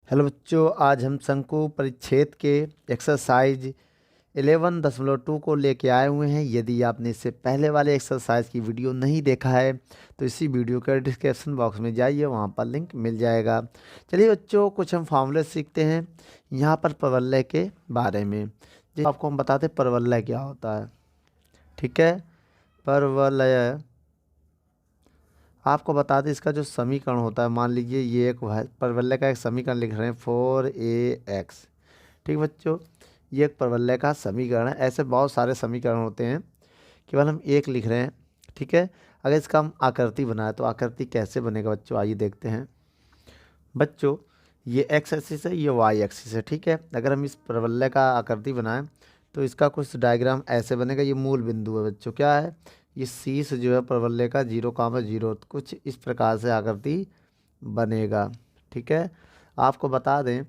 Hello बच्चों, आज हम शंकु परिच्छेद के एक्सरसाइज 11.2 को लेके आए हुए हैं। यदि आपने इससे पहले वाले एक्सरसाइज की वीडियो नहीं देखा है तो इसी वीडियो के डिस्क्रिप्शन बॉक्स में जाइए, वहाँ पर लिंक मिल जाएगा। चलिए बच्चों, कुछ हम फार्मूले सीखते हैं यहाँ पर परवलय के बारे में। जी, आपको हम बताते हैं परवलय क्या होता है। ठीक है, परवलय आपको बता दें, इसका जो समीकरण होता है, मान लीजिए ये एक परवलय का एक समीकरण लिख रहे हैं 4ax। ठीक बच्चों, ये एक परवलय का समीकरण है। ऐसे बहुत सारे समीकरण होते हैं, केवल हम एक लिख रहे हैं। ठीक है, अगर इसका हम आकृति बनाए तो आकृति कैसे बनेगा बच्चों, आइए देखते हैं। बच्चों, ये एक्स एक्सिस है, ये वाई एक्सिस है। ठीक है, अगर हम इस परवलय का आकृति बनाएं तो इसका कुछ डायग्राम ऐसे बनेगा। ये मूल बिंदु है बच्चों, क्या है, ये शीर्ष जो है परवलय का 0,0, कुछ इस प्रकार से आकृति बनेगा। ठीक है, आपको बता दें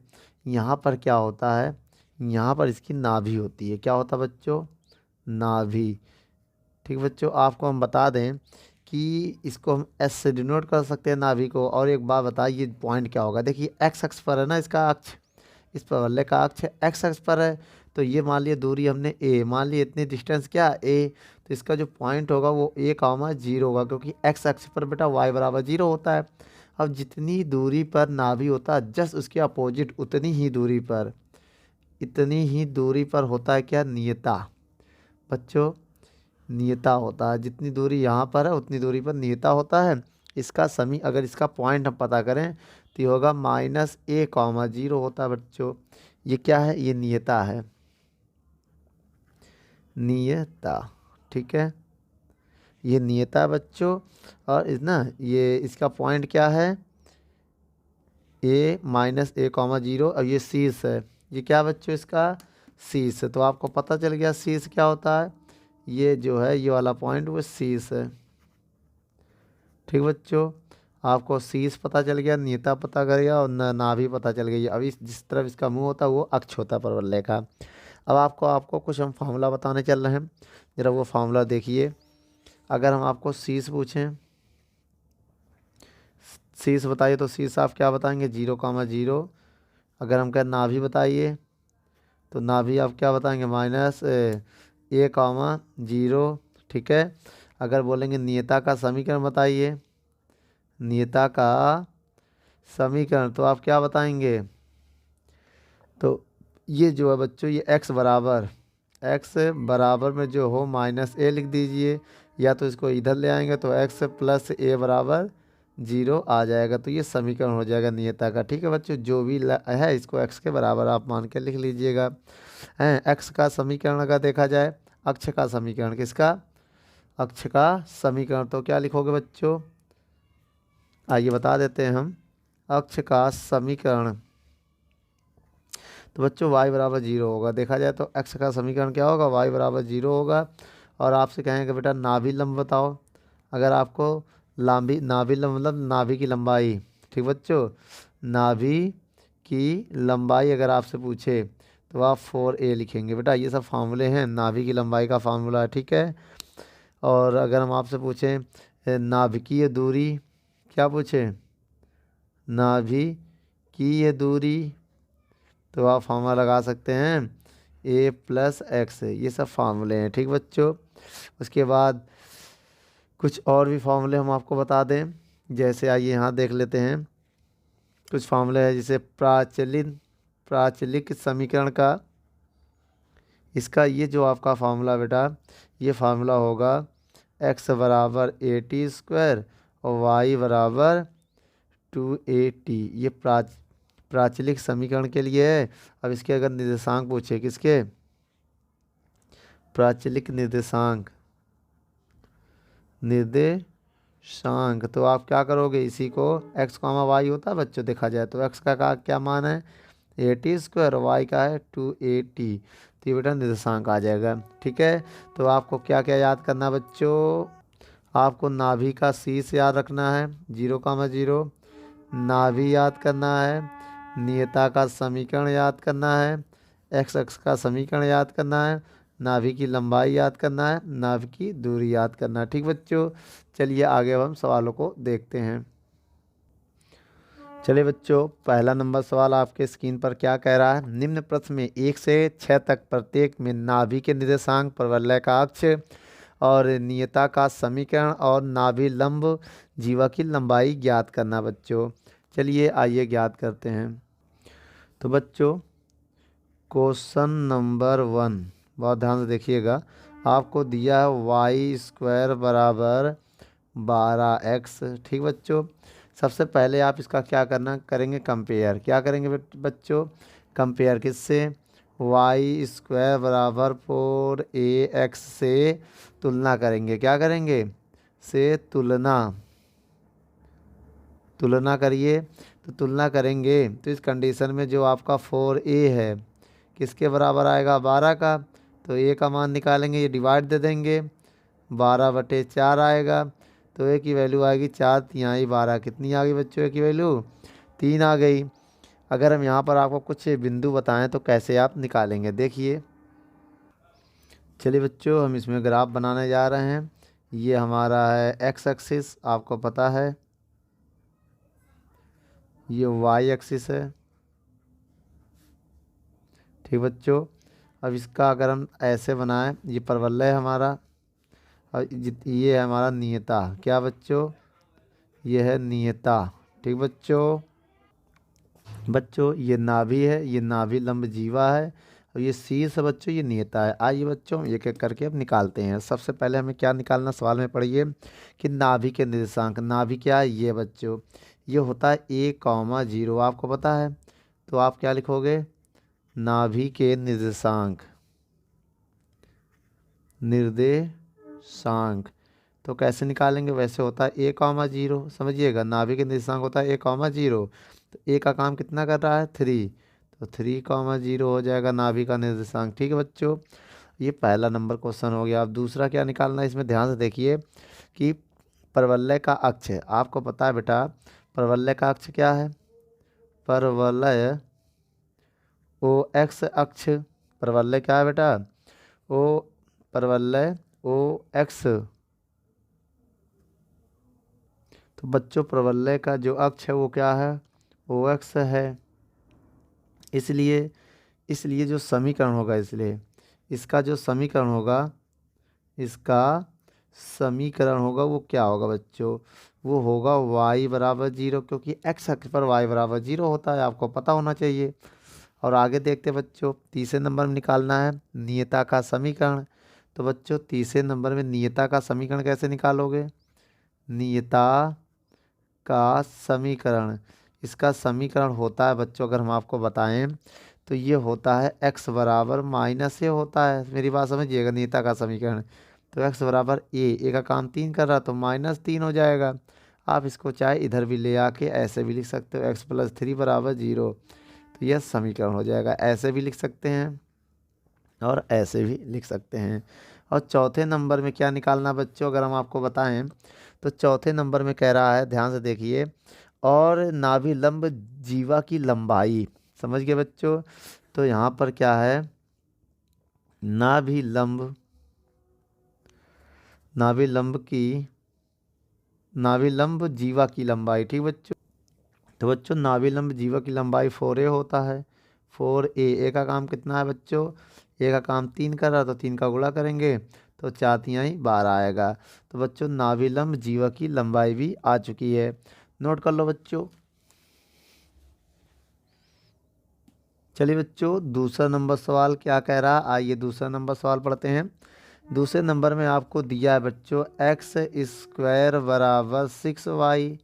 यहाँ पर क्या होता है, यहाँ पर इसकी नाभि होती है। क्या होता है बच्चों, नाभि। ठीक बच्चों, आपको हम बता दें कि इसको हम एस से डिनोट कर सकते हैं नाभि को। और एक बात बताइए, पॉइंट क्या होगा। देखिए एक्स अक्ष पर है ना इसका अक्ष, इस परवलय का अक्ष एक्स अक्ष पर है। तो ये मान लिया दूरी हमने ए मान ली, इतनी डिस्टेंस क्या ए, तो इसका जो पॉइंट होगा वो a,0 होगा, क्योंकि एक्स अक्ष पर बेटा y बराबर 0 होता है। अब जितनी दूरी पर नाभि होता है जस्ट उसके अपोजिट उतनी ही दूरी पर, इतनी ही दूरी पर होता है क्या, नियता। बच्चों, नियता होता है। जितनी दूरी यहाँ पर है उतनी दूरी पर नियता होता है। इसका अगर इसका पॉइंट हम पता करें तो ये होगा -a,0 होता है बच्चों। ये क्या है, ये नियता है, नियता। ठीक है, ये नियता है बच्चों। और ये इसका पॉइंट क्या है, a-a,0। और ये शीर्ष है, ये क्या बच्चों, इसका शीर्ष। तो आपको पता चल गया शीर्ष क्या होता है, ये जो है ये वाला पॉइंट वो शीर्ष है। ठीक बच्चों, आपको शीर्ष पता चल गया, नियता पता कर गया और नाभि पता चल गई। अभी जिस तरफ इसका मुंह होता है वो अक्ष होता है परवलय का। अब आपको कुछ हम फार्मूला बताने चल रहे हैं, जरा वो फार्मूला देखिए। अगर हम आपको शीर्ष पूछें, शीर्ष बताइए, तो शीर्ष आप क्या बताएंगे, 0,0। अगर हम कहें नाभि बताइए तो नाभि आप क्या बताएंगे, -a,0। ठीक है, अगर बोलेंगे नियता का समीकरण बताइए, नियता का समीकरण, तो आप क्या बताएंगे। तो ये जो है बच्चों, ये एक्स बराबर में जो हो -a लिख दीजिए, या तो इसको इधर ले आएंगे तो x + a बराबर 0 आ जाएगा। तो ये समीकरण हो जाएगा नियता का। ठीक है बच्चों, जो भी है इसको x के बराबर आप मान के लिख लीजिएगा। हैं, x का समीकरण अगर देखा जाए, अक्ष का समीकरण, किसका, अक्ष का समीकरण, तो क्या लिखोगे बच्चों, आइए बता देते हैं हम। अक्ष का समीकरण, तो बच्चों y बराबर 0 होगा। देखा जाए तो x का समीकरण क्या होगा, y बराबर 0 होगा। और आपसे कहेंगे बेटा नाभि लंब बताओ। अगर आपको नाभि लंब मतलब नाभि की लंबाई, ठीक बच्चों, नाभि की लंबाई अगर आपसे पूछे तो आप 4a लिखेंगे। बेटा ये सब फार्मूले हैं, नाभि की लंबाई का फार्मूला है। ठीक है, और अगर हम आपसे पूछें नाभिकीय दूरी, क्या पूछें, नाभिकीय दूरी, तो आप फार्मूला लगा सकते हैं a+x। ये सब फार्मूले हैं। ठीक बच्चों, उसके बाद कुछ और भी फार्मूले हम आपको बता दें। जैसे आइए यहाँ देख लेते हैं, कुछ फार्मूले हैं जैसे प्राचलिक समीकरण का, इसका ये जो आपका फार्मूला बेटा, ये फार्मूला होगा x बराबर at² और y बराबर 2at। ये प्राचलिक समीकरण के लिए है। अब इसके अगर निर्देशांक पूछे, किसके, प्राचलिक निर्देशांक, तो आप क्या करोगे, इसी को x, y होता है बच्चों, देखा जाए तो x का क्या मान है, at² और y का है 2at। तो ये बेटा निर्देशांक आ जाएगा। ठीक है, तो आपको क्या क्या याद करना है बच्चों, आपको नाभि का शीर्ष याद रखना है 0,0, नाभि याद करना है, नियता का समीकरण याद करना है, एक्स अक्ष का समीकरण याद करना है, नाभि की लंबाई याद करना है, नाभि की दूरी याद करना है। ठीक बच्चों, चलिए आगे अब हम सवालों को देखते हैं। चलिए बच्चों, पहला नंबर सवाल आपके स्क्रीन पर क्या कह रहा है। निम्न प्रश्न में 1 से 6 तक प्रत्येक में नाभि के निर्देशांक, परवलय का अक्ष और नियता का समीकरण और नाभि लंब जीवा की लंबाई ज्ञात करना बच्चों। चलिए आइए ज्ञात करते हैं। तो बच्चों, क्वेश्चन नंबर 1 बहुत ध्यान से देखिएगा। आपको दिया है y² बराबर 12x। ठीक बच्चों, सबसे पहले आप इसका क्या करना करेंगे, कंपेयर। क्या करेंगे बच्चों, कंपेयर किससे, y² बराबर 4ax से तुलना करेंगे। क्या करेंगे, से तुलना। तुलना करिए, तो तुलना करेंगे तो इस कंडीशन में जो आपका 4a है किसके बराबर आएगा, 12 का। तो a का मान निकालेंगे, ये डिवाइड दे देंगे, 12/4 आएगा। तो a की वैल्यू आएगी 4×3 12। कितनी आ गई बच्चों, a की वैल्यू 3 आ गई। अगर हम यहाँ पर आपको कुछ बिंदु बताएं तो कैसे आप निकालेंगे, देखिए। चलिए बच्चों, हम इसमें ग्राफ बनाने जा रहे हैं। ये हमारा है एक्स एक्सिस, आपको पता है। ये वाई एक्सिस है। ठीक बच्चों, अब इसका अगर हम ऐसे बनाएं, ये परवलय है हमारा और ये है हमारा नियता। क्या बच्चों, ये है नियता। ठीक बच्चों, बच्चों ये नाभि है, ये नाभि लंब जीवा है और ये शीर्ष है बच्चों, ये नियता है। आइए बच्चों एक एक करके अब निकालते हैं। सबसे पहले हमें क्या निकालना, सवाल में पढ़िए कि नाभि के निर्देशांक। नाभि क्या है, ये बच्चों ये होता है a,0। आपको पता है, तो आप क्या लिखोगे, नाभि के निर्देशांक। निर्देशांक तो कैसे निकालेंगे, वैसे होता है a,0। समझिएगा, नाभि के निर्देशांक होता है a,0। तो a का काम कितना कर रहा है, 3। तो 3,0 हो जाएगा नाभि का निर्देशांक। ठीक है बच्चों, ये पहला नंबर क्वेश्चन हो गया। अब दूसरा क्या निकालना है, इसमें ध्यान से देखिए कि परवलय का अक्ष है। आपको पता है बेटा, परवलय का अक्ष क्या है, परवलय ओ एक्स अक्ष। परवलय क्या है बेटा, ओ परवलय ओ एक्स। तो बच्चों परवलय का जो अक्ष है वो क्या है, ओ एक्स है। इसलिए इसलिए जो समीकरण होगा, इसलिए इसका जो समीकरण होगा, इसका समीकरण होगा वो क्या होगा बच्चों, वो होगा y बराबर 0, क्योंकि x अक्ष पर y बराबर 0 होता है, आपको पता होना चाहिए। और आगे देखते बच्चों, तीसरे नंबर में निकालना है नियता का समीकरण। तो बच्चों तीसरे नंबर में नियता का समीकरण कैसे निकालोगे, नियता का समीकरण। इसका समीकरण होता है बच्चों, अगर हम आपको बताएं तो ये होता है x बराबर -a होता है। मेरी बात समझिएगा, नियता का समीकरण। तो x बराबर a का काम 3 कर रहा, तो -3 हो जाएगा। आप इसको चाहे इधर भी ले आके ऐसे भी लिख सकते हो, x+3 बराबर 0। तो यह समीकरण हो जाएगा। ऐसे भी लिख सकते हैं और ऐसे भी लिख सकते हैं। और चौथे नंबर में क्या निकालना बच्चों, अगर हम आपको बताएं तो चौथे नंबर में कह रहा है, ध्यान से देखिए, और नाभि लंब जीवा की लंबाई। समझ गए बच्चों, तो यहाँ पर क्या है, नाभि लंब, नाभि लंब की, नाभि लंब जीवा की लंबाई। ठीक बच्चों, तो बच्चों नाभि लंब जीवा की लंबाई 4a होता है। 4a का काम कितना है बच्चों, a का काम 3 कर रहा, तो 3 का गुणा करेंगे तो 4×3 12 आएगा। तो बच्चों नाभि लंब जीवा की लंबाई भी आ चुकी है। नोट कर लो बच्चों। चलिए बच्चों, दूसरा नंबर सवाल क्या कह रहा है, आइए दूसरा नंबर सवाल पढ़ते हैं। दूसरे नंबर में आपको दिया है बच्चों x² बराबर 6y।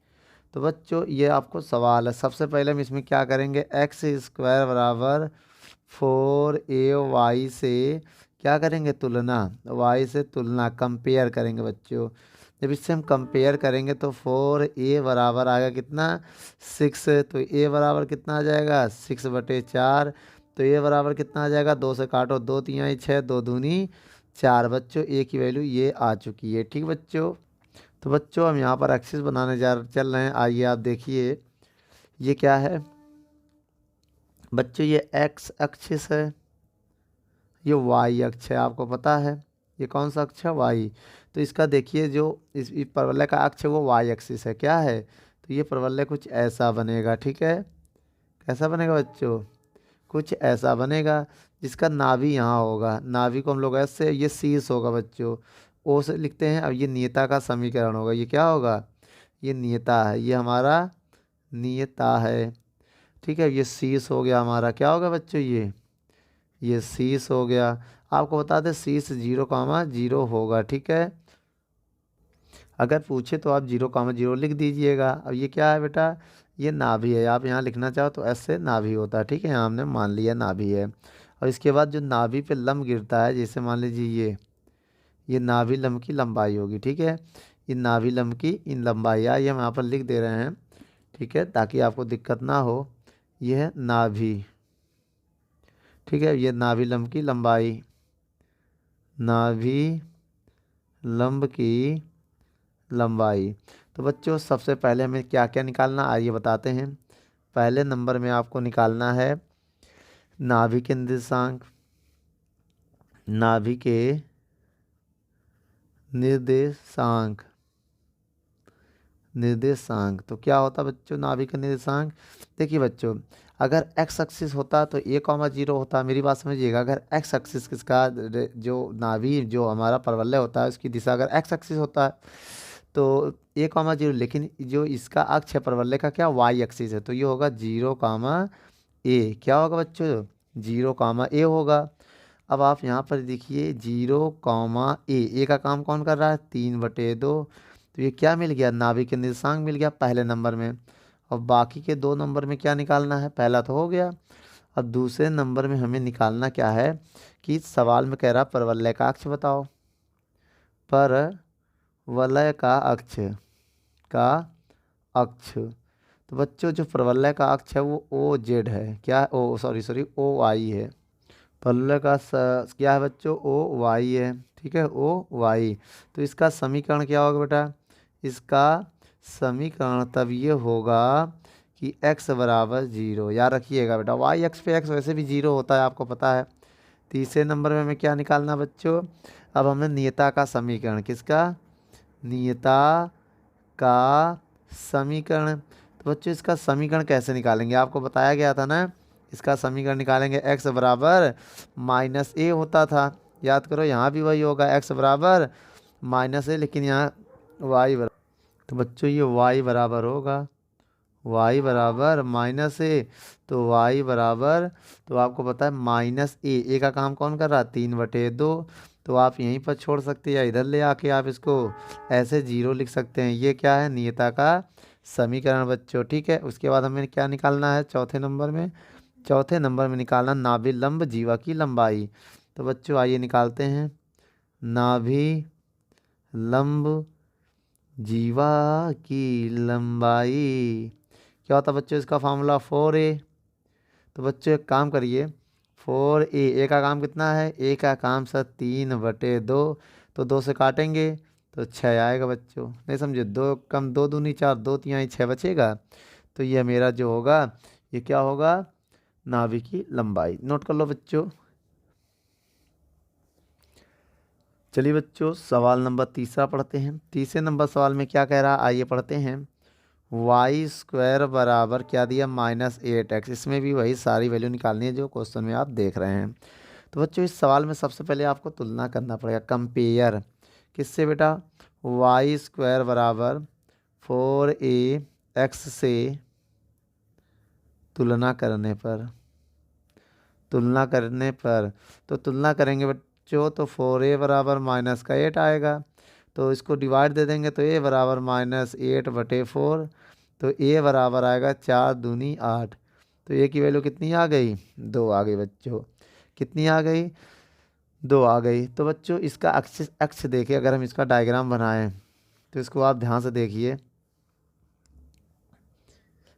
तो बच्चों ये आपको सवाल है, सबसे पहले हम इसमें क्या करेंगे, x² बराबर 4ay से क्या करेंगे, तुलना। y से तुलना, कंपेयर करेंगे बच्चों। जब इससे हम कंपेयर करेंगे तो 4a बराबर आएगा कितना, 6। तो a बराबर कितना आ जाएगा, 6/4। तो a बराबर कितना आ जाएगा, 2 से काटो, 2×3 6, 2×2 4। बच्चों a की वैल्यू ये आ चुकी है। ठीक बच्चों, तो बच्चों हम यहाँ पर एक्सिस बनाने चल रहे हैं। आइए आप देखिए, ये क्या है बच्चों, ये x एक्सिस है, ये y अक्ष है। आपको पता है ये कौन सा अक्ष है, y। तो इसका देखिए, जो इस परवलय का अक्ष है वो y एक्सिस है। क्या है, तो ये परवलय कुछ ऐसा बनेगा। ठीक है, कैसा बनेगा बच्चों? कुछ ऐसा बनेगा जिसका नाभि यहाँ होगा। नाभि को हम लोग ऐसे, ये शीर्ष होगा बच्चों, ओ से लिखते हैं। अब ये नियता का समीकरण होगा। ये क्या होगा? ये नियता है, ये हमारा नियता है। ठीक है, ये शीर्ष हो गया हमारा। क्या होगा बच्चों? ये शीर्ष हो गया। आपको बता दें शीर्ष 0,0 होगा। ठीक है, अगर पूछे तो आप 0,0 लिख दीजिएगा। अब ये क्या है बेटा? ये नाभि है। आप यहाँ लिखना चाहो तो ऐसे नाभि होता है। ठीक है, यहाँ हमने मान लिया नाभि है। और इसके बाद जो नाभि पे लंब गिरता है, जैसे मान लीजिए ये नाभि लंब की लंबाई होगी। ठीक है, ये नाभि लंब की इन लंबाई ये हम यहाँ पर लिख दे रहे हैं। ठीक है, ताकि आपको दिक्कत ना हो। ये है नाभि। ठीक है, ये नाभि लंब की लंबाई, नाभि लंब की लंबाई। तो बच्चों सबसे पहले हमें क्या क्या निकालना आइए बताते हैं। पहले नंबर में आपको निकालना है नाभि के निर्देशांक। नाभि के निर्देशांक, निर्देशांक तो क्या होता है बच्चों नाभि का निर्देशांक? देखिए बच्चों, अगर एक्स एक्सिस होता तो 0 होता। मेरी बात समझिएगा, अगर एक्स एक्सिस किसका, जो नाभि जो हमारा परवलय होता है उसकी दिशा अगर एक्स एक्सिस होता है तो 1,0, लेकिन जो इसका अक्ष है परवलय का क्या वाई एक्सिस है, तो ये होगा 0,a। क्या होगा बच्चों? 0,a होगा। अब आप यहाँ पर देखिए 0,a, ए का काम कौन कर रहा है? 3/2। तो ये क्या मिल गया? नाभि के निर्देशांक मिल गया पहले नंबर में। और बाकी के 2 नंबर में क्या निकालना है? पहला तो हो गया। अब दूसरे नंबर में हमें निकालना क्या है कि सवाल में कह रहा परवलय का अक्ष बताओ। परवलय का अक्ष, का अक्ष। तो बच्चों जो परवलय का अक्ष है वो ओ जेड है। क्या? ओ सॉरी ओ वाई है। परवलय का क्या है बच्चों? ओ वाई है। ठीक है, ओ वाई। तो इसका समीकरण क्या होगा बेटा? इसका समीकरण तब ये होगा कि x बराबर 0। याद रखिएगा बेटा, वाई एक्स पे x वैसे भी 0 होता है, आपको पता है। तीसरे नंबर में हमें क्या निकालना बच्चों? अब हमें नियता का समीकरण, किसका? नियता का समीकरण। तो बच्चों इसका समीकरण कैसे निकालेंगे? आपको बताया गया था ना, इसका समीकरण निकालेंगे x बराबर -a होता था। याद करो, यहाँ भी वही होगा, x बराबर -a, लेकिन यहाँ y बराबर। तो बच्चों ये y बराबर होगा, y बराबर -a। तो y बराबर, तो आपको पता है -a, का काम कौन कर रहा है? 3/2। तो आप यहीं पर छोड़ सकते हैं या इधर ले आके आप इसको ऐसे 0 लिख सकते हैं। ये क्या है? नियता का समीकरण बच्चों। ठीक है, उसके बाद हमें क्या निकालना है चौथे नंबर में? चौथे नंबर में निकालना नाभि लंब जीवा की लंबाई। तो बच्चों आइए निकालते हैं नाभि लंब जीवा की लंबाई। क्या होता है बच्चों इसका फार्मूला? 4a। तो बच्चों एक काम करिए, 4a, ए का काम कितना है? ए का काम सर 3/2। तो 2 से काटेंगे तो 6 आएगा बच्चों। नहीं समझे? 2 कम 2 दूनी 4, 2 तिहाई 6 बचेगा। तो ये मेरा जो होगा, ये क्या होगा? नाभि की लंबाई। नोट कर लो बच्चों। चलिए बच्चों सवाल नंबर तीसरा पढ़ते हैं। तीसरे नंबर सवाल में क्या कह रहा है आइए पढ़ते हैं। y² बराबर क्या दिया? -8x। इसमें भी वही सारी वैल्यू निकालनी है जो क्वेश्चन में आप देख रहे हैं। तो बच्चों इस सवाल में सबसे पहले आपको तुलना करना पड़ेगा, कंपेयर। किससे बेटा? y² बराबर 4ax से तुलना करने पर, तुलना करने पर। तो तुलना करेंगे बच्चों तो 4a बराबर -8 आएगा। तो इसको डिवाइड दे देंगे तो a बराबर -8/4। तो a बराबर आएगा 4 दूनी 8। तो a की वैल्यू कितनी आ गई? 2 आ गई बच्चों। कितनी आ गई? 2 आ गई। तो बच्चों इसका अक्ष, अक्ष देखिए, अगर हम इसका डायग्राम बनाएं तो इसको आप ध्यान से देखिए।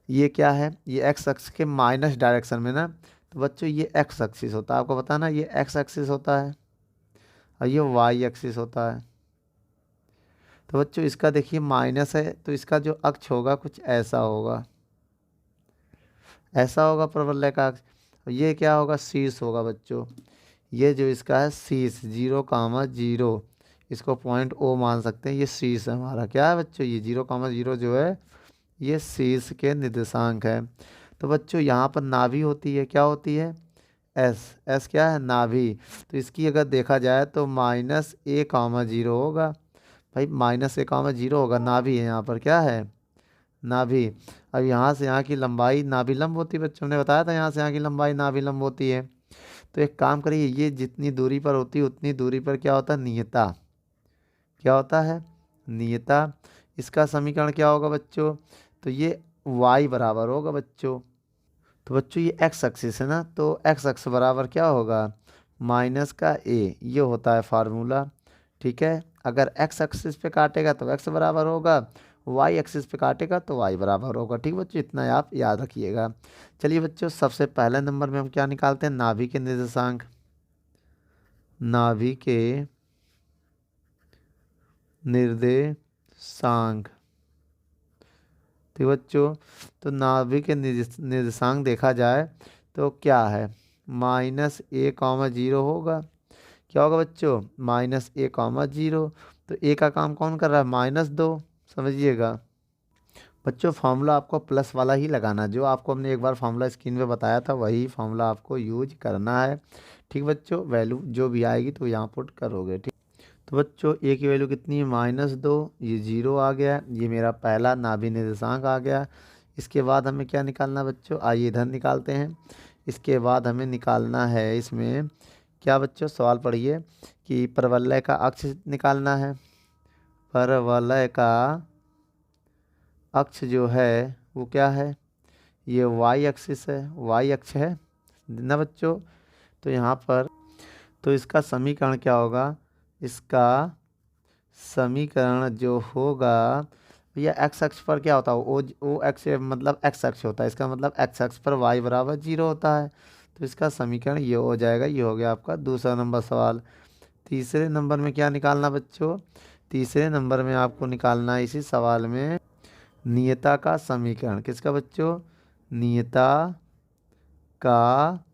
ये क्या है? ये एक्स अक्ष के माइनस डायरेक्शन में ना। तो बच्चों ये एक्स एक्सिस होता है, आपको पता है ना, ये एक्स एक्सिस होता है और ये वाई एक्सिस होता है। तो बच्चों इसका देखिए माइनस है, तो इसका जो अक्ष होगा कुछ ऐसा होगा, ऐसा होगा परवलय का अक्ष। और ये क्या होगा? शीर्ष होगा बच्चों। ये जो इसका है शीर्ष 0,0, इसको पॉइंट ओ मान सकते हैं। ये शीर्ष है हमारा। क्या है बच्चों? ये 0,0 जो है ये शीर्ष के निर्देशांक है। तो बच्चों यहाँ पर नाभि होती है, क्या होती है? एस। एस क्या है? नाभि। तो इसकी अगर देखा जाए तो -a,0 होगा। भाई -a,0 होगा, नाभि है यहाँ पर, क्या है? नाभि। अब यहाँ से यहाँ की लंबाई नाभि लंब होती है, बच्चों ने बताया था यहाँ से यहाँ की लंबाई नाभि लंब होती है। तो एक काम करिए, ये जितनी दूरी पर होती है उतनी दूरी पर क्या होता है? नियता। क्या होता है? नियता। इसका समीकरण क्या होगा बच्चों? तो ये y बराबर होगा बच्चों। तो बच्चों ये x एक्सिस है ना, तो x अक्ष बराबर क्या होगा? माइनस का a, ये होता है फार्मूला। ठीक है, अगर x एक्सिस पे काटेगा तो x बराबर होगा, y एक्सिस पे काटेगा तो y बराबर होगा। ठीक बच्चों, इतना आप याद रखिएगा। चलिए बच्चों, सबसे पहले नंबर में हम क्या निकालते हैं? नाभि के निर्देशांक। नाभि के निर्देशांक। ठीक बच्चों, तो नाभि के निर्देशांक देखा जाए तो क्या है? -a,0 होगा। क्या होगा बच्चों? -a,0। तो a का काम कौन कर रहा है? -2। समझिएगा बच्चों, फार्मूला आपको प्लस वाला ही लगाना, जो आपको हमने एक बार फार्मूला स्क्रीन पे बताया था वही फार्मूला आपको यूज करना है। ठीक बच्चों, वैल्यू जो भी आएगी तो यहाँ पुट करोगे। ठीक, तो बच्चों ए की वैल्यू कितनी है? -2। ये 0 आ गया, ये मेरा पहला नाभि निर्देशांक आ गया। इसके बाद हमें क्या निकालना बच्चों? आइए इधर निकालते हैं। इसके बाद हमें निकालना है इसमें क्या बच्चों? सवाल पढ़िए कि परवलय का अक्ष निकालना है। परवलय का अक्ष जो है वो क्या है? ये y एक्सिस है, y अक्ष है ना बच्चों। तो यहाँ पर तो इसका समीकरण क्या होगा? इसका समीकरण जो होगा भैया, x अक्ष पर क्या होता है? ओ एक्स मतलब x अक्ष होता है, इसका मतलब x अक्ष पर y बराबर 0 होता है। तो इसका समीकरण ये हो जाएगा। ये हो गया आपका दूसरा नंबर सवाल। तीसरे नंबर में क्या निकालना बच्चों? तीसरे नंबर में आपको निकालना है इसी सवाल में नियता का समीकरण। किसका बच्चों? नियता का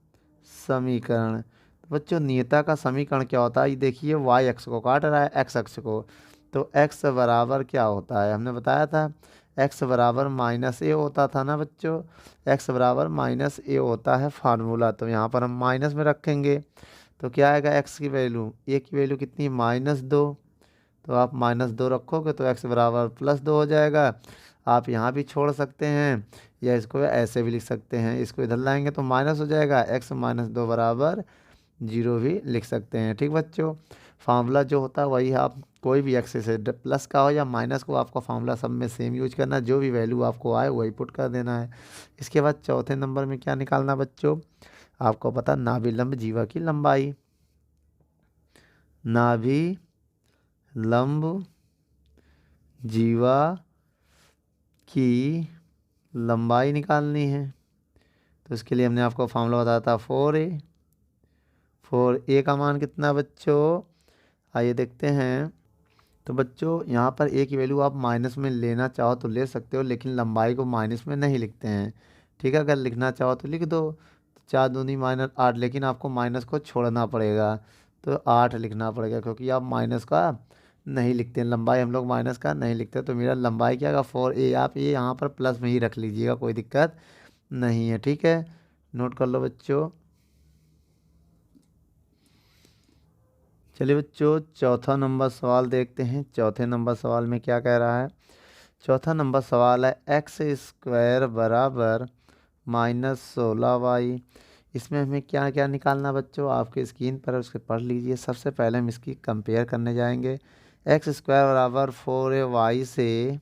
समीकरण। तो बच्चों नियता का समीकरण क्या होता है? ये देखिए, y अक्ष को काट रहा है, x अक्ष को। तो x बराबर क्या होता है? हमने बताया था x बराबर -a होता था ना बच्चों। x बराबर -a होता है फार्मूला, तो यहाँ पर हम माइनस में रखेंगे। तो क्या आएगा x की वैल्यू? a की वैल्यू कितनी? -2। तो आप -2 रखोगे तो x बराबर +2 हो जाएगा। आप यहाँ भी छोड़ सकते हैं या इसको ऐसे भी लिख सकते हैं। इसको इधर लाएंगे तो माइनस हो जाएगा, x -2 बराबर 0 भी लिख सकते हैं। ठीक बच्चों, फार्मूला जो होता है वही आप कोई भी एक्सिस है, प्लस का हो या माइनस को, आपका फार्मूला सब में सेम यूज करना है। जो भी वैल्यू आपको आए वही पुट कर देना है। इसके बाद चौथे नंबर में क्या निकालना बच्चों? आपको पता, नाभि लंब जीवा की लंबाई। नाभि लंब जीवा की लंबाई निकालनी है। तो इसके लिए हमने आपको फार्मूला बताया था 4a। 4a का मान कितना बच्चों? आइए देखते हैं। तो बच्चों यहाँ पर a की वैल्यू आप माइनस में लेना चाहो तो ले सकते हो, लेकिन लंबाई को माइनस में नहीं लिखते हैं। ठीक है, अगर लिखना चाहो तो लिख दो। 4 दूनी -8, लेकिन आपको माइनस को छोड़ना पड़ेगा, तो 8 लिखना पड़ेगा, क्योंकि आप माइनस का नहीं लिखते हैं। लंबाई हम लोग माइनस का नहीं लिखते। तो मेरा लंबाई क्या होगा? 4a। आप ये यहाँ पर प्लस में ही रख लीजिएगा, कोई दिक्कत नहीं है। ठीक है, नोट कर लो बच्चों। चलिए बच्चों, चौथा नंबर सवाल देखते हैं। चौथे नंबर सवाल में क्या कह रहा है? चौथा नंबर सवाल है x² बराबर -16y। इसमें हमें क्या क्या निकालना बच्चों? आपके स्क्रीन पर उसके पढ़ लीजिए। सबसे पहले हम इसकी कंपेयर करने जाएंगे। x² बराबर 4ay से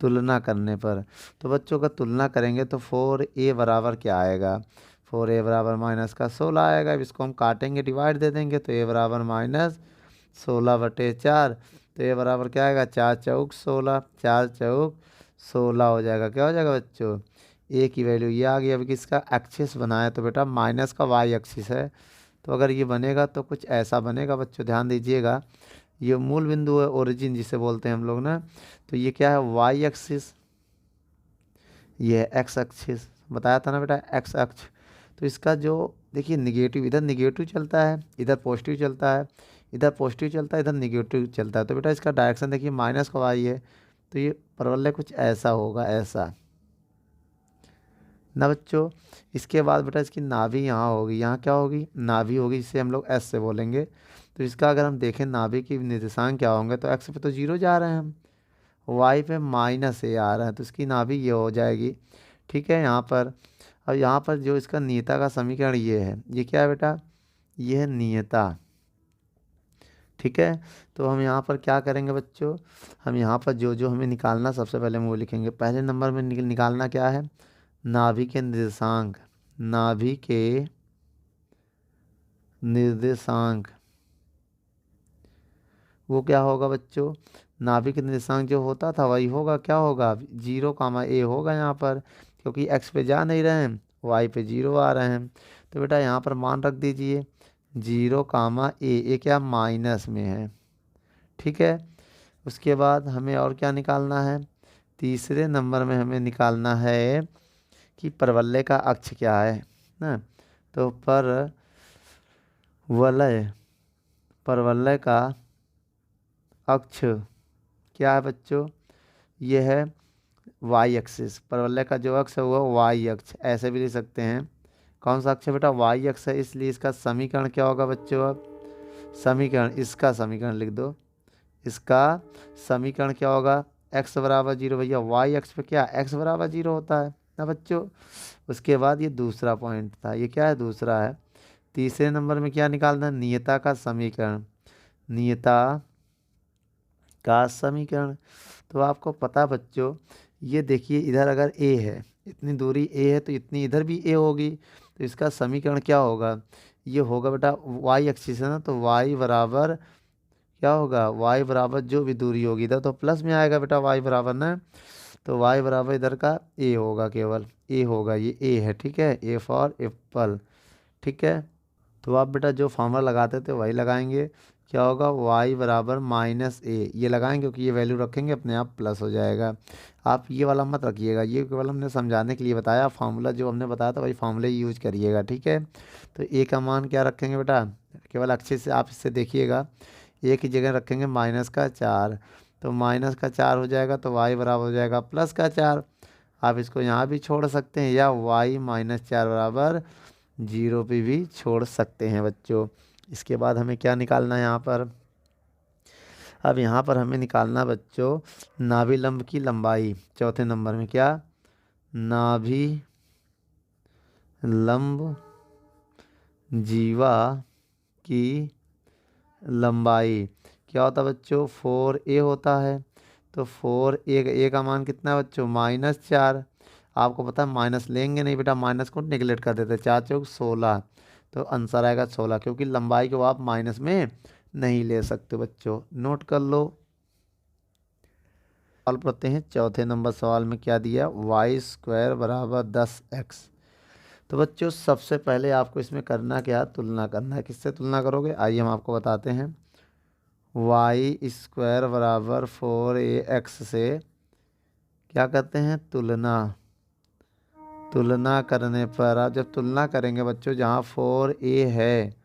तुलना करने पर, तो बच्चों का तुलना करेंगे तो 4a बराबर क्या आएगा? 4a बराबर -16 आएगा। अब इसको हम काटेंगे, डिवाइड दे देंगे, तो a बराबर -16/4। तो a बराबर क्या आएगा? 4 चौक 16, 4 चौक 16 हो जाएगा। क्या हो जाएगा बच्चों? a की वैल्यू ये आ गई। अब किसका एक्सिस बनाया? तो बेटा माइनस का y एक्सिस है, तो अगर ये बनेगा तो कुछ ऐसा बनेगा बच्चों, ध्यान दीजिएगा। ये मूल बिंदु है, ओरिजिन जिसे बोलते हैं हम लोग ना। तो ये क्या है? y एक्सिस, ये है x एक्सिस। बताया था ना बेटा, x अक्ष। तो इसका जो देखिए निगेटिव, इधर निगेटिव चलता है, इधर पॉजिटिव चलता है। इधर पॉजिटिव चलता है, इधर निगेटिव चलता है। तो बेटा इसका डायरेक्शन देखिए माइनस का वाई है, तो ये परवलय कुछ ऐसा होगा, ऐसा ना बच्चों। इसके बाद बेटा इसकी नाभि यहाँ होगी, यहाँ क्या होगी, नाभि होगी, जिसे हम लोग एस से बोलेंगे। तो इसका अगर हम देखें नाभि की निर्देशांक क्या होंगे, तो एक्स पे तो 0 जा रहे हैं हम, वाई पे -a आ रहा है, तो इसकी नाभि ये हो जाएगी। ठीक है यहाँ पर। अब यहाँ पर जो इसका नियता का समीकरण ये है, ये क्या है बेटा, ये है नियता। ठीक है, तो हम यहाँ पर क्या करेंगे बच्चों, हम यहाँ पर जो जो हमें निकालना, सबसे पहले हम वो लिखेंगे। पहले नंबर में निकालना क्या है, नाभि के निर्देशांक, नाभि के निर्देशांक वो क्या होगा बच्चों, नाभि के निर्देशांक जो होता था वही होगा, क्या होगा, 0, a होगा यहाँ पर, क्योंकि x पे जा नहीं रहे हैं, y पे 0 आ रहे हैं। तो बेटा यहाँ पर मान रख दीजिए 0, a क्या माइनस में है। ठीक है, उसके बाद हमें और क्या निकालना है, तीसरे नंबर में हमें निकालना है कि परवलय का अक्ष क्या है ना। तो परवलय का अक्ष क्या है बच्चों, ये है वाई एक्सिस। परवलय का जो अक्ष है वो वाई अक्ष, ऐसे भी लिख सकते हैं। कौन सा अक्ष है बेटा, वाई अक्ष है, इसलिए इसका समीकरण क्या होगा बच्चों, अब समीकरण, इसका समीकरण लिख दो। इसका समीकरण क्या होगा, x बराबर 0, भैया वाई अक्ष पे क्या x बराबर 0 होता है ना बच्चों। उसके बाद ये दूसरा पॉइंट था, ये क्या है, दूसरा है। तीसरे नंबर में क्या निकालना है, नियता का समीकरण, नियता का समीकरण। तो आपको पता बच्चों, ये देखिए इधर अगर a है, इतनी दूरी a है, तो इतनी इधर भी a होगी। तो इसका समीकरण क्या होगा, ये होगा बेटा y एक्सिस है ना, तो y बराबर क्या होगा, y बराबर जो भी दूरी होगी इधर तो प्लस में आएगा बेटा, y बराबर ना, तो y बराबर इधर का a होगा, केवल a होगा, ये a है। ठीक है, a फॉर एप्पल। ठीक है, तो आप बेटा जो फॉर्मूला लगाते थे वही लगाएंगे, क्या होगा, y बराबर -a, ये लगाएंगे क्योंकि ये वैल्यू रखेंगे अपने आप प्लस हो जाएगा। आप ये वाला मत रखिएगा, ये केवल हमने समझाने के लिए बताया, फार्मूला जो हमने बताया था वही फार्मूला यूज करिएगा। ठीक है, तो a का मान क्या रखेंगे बेटा, केवल अच्छे से आप इससे देखिएगा, a की जगह रखेंगे -4, तो -4 हो जाएगा, तो y बराबर हो जाएगा +4। आप इसको यहाँ भी छोड़ सकते हैं, या y -4 बराबर 0 पे भी छोड़ सकते हैं बच्चों। इसके बाद हमें क्या निकालना है यहाँ पर, अब यहाँ पर हमें निकालना बच्चों नाभि लंब की लंबाई। चौथे नंबर में क्या, नाभि लंब जीवा की लंबाई क्या होता है बच्चों, 4a होता है। तो 4a का मान कितना है बच्चों, -4। आपको पता है माइनस लेंगे नहीं बेटा, माइनस को निगलेक्ट कर देते, 4 चौक 16, तो आंसर आएगा 16, क्योंकि लंबाई को आप माइनस में नहीं ले सकते बच्चों, नोट कर लो। सवाल पढ़ते हैं, चौथे नंबर सवाल में क्या दिया, y² बराबर 10x। तो बच्चों सबसे पहले आपको इसमें करना क्या, तुलना करना है। किससे तुलना करोगे, आइए हम आपको बताते हैं। y² बराबर 4ax से क्या करते हैं, तुलना। तुलना करने पर आप जब तुलना करेंगे बच्चों, जहाँ 4a है